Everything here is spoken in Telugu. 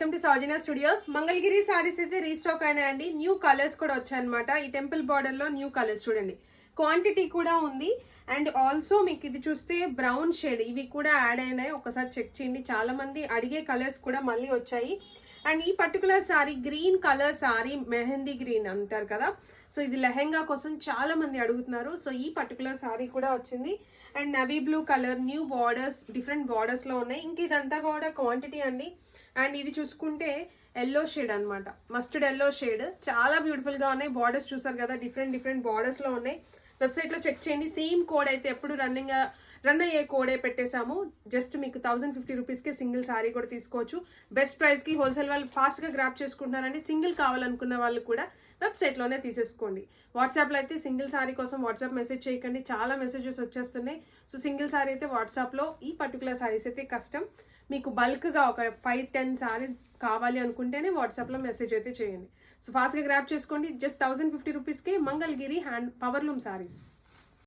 Welcome to Soujanya studios. Mangalagiri saris అయితే రీస్టాక్ అయినాయండి. న్యూ కలర్స్ కూడా వచ్చాయన్నమాట. ఈ టెంపుల్ బార్డర్ లో న్యూ కలర్స్ చూడండి, క్వాంటిటీ కూడా ఉంది. అండ్ ఆల్సో మీకు ఇది చూస్తే బ్రౌన్ షేడ్ ఇవి కూడా యాడ్ అయినాయి, ఒకసారి చెక్ చేయండి. చాలా మంది అడిగే కలర్స్ కూడా మళ్ళీ వచ్చాయి. అండ్ ఈ particular sorry green colour sorry, mehndi green అంటారు కదా, సో ఇది లెహెంగా కోసం చాలా మంది అడుగుతున్నారు. సో ఈ పర్టికులర్ సారీ కూడా వచ్చింది. And navy blue colour, new borders, different borders లో ఉన్నాయి. ఇంక ఇదంతా కూడా క్వాంటిటీ అండి. అండ్ ఇది చూసుకుంటే ఎల్లో షేడ్ అనమాట, మస్టర్డ్ ఎల్లో షేడ్, చాలా బ్యూటిఫుల్ గా ఉన్నాయి. బార్డర్స్ చూసారు కదా, డిఫరెంట్ బార్డర్స్ లో ఉన్నాయి. వెబ్సైట్ లో చెక్ చేయండి. సేమ్ కోడ్ అయితే ఎప్పుడు రన్ అయ్యే కోడే పెట్టేశాము. జస్ట్ మీకు 1050 రూపీస్కే సింగిల్ సారీ కూడా తీసుకోవచ్చు. బెస్ట్ ప్రైస్ కి హోల్సేల్ వాళ్ళు ఫాస్ట్ గా గ్రాప్ చేసుకుంటున్నారండి. సింగిల్ కావాలనుకున్న వాళ్ళు కూడా వెబ్సైట్ లోనే తీసేసుకోండి. వాట్సాప్ లో అయితే సింగిల్ సారీ కోసం వాట్సాప్ మెసేజ్ చేయకండి, చాలా మెసేజెస్ వచ్చేస్తున్నాయి. సో సింగిల్ సారీ అయితే వాట్సాప్ లో, ఈ పర్టికులర్ సారీస్ అయితే కష్టం. మీకు బల్క్ గా ఒక 5-10 సారీస్ కావాలి అనుకుంటేనే వాట్సాప్ లో మెసేజ్ అయితే చేయండి. సో ఫాస్ట్ గా గ్రాప్ చేసుకోండి. జస్ట్ 1050 రూపీస్కే మంగళగిరి హ్యాండ్ పవర్లూమ్ సారీస్.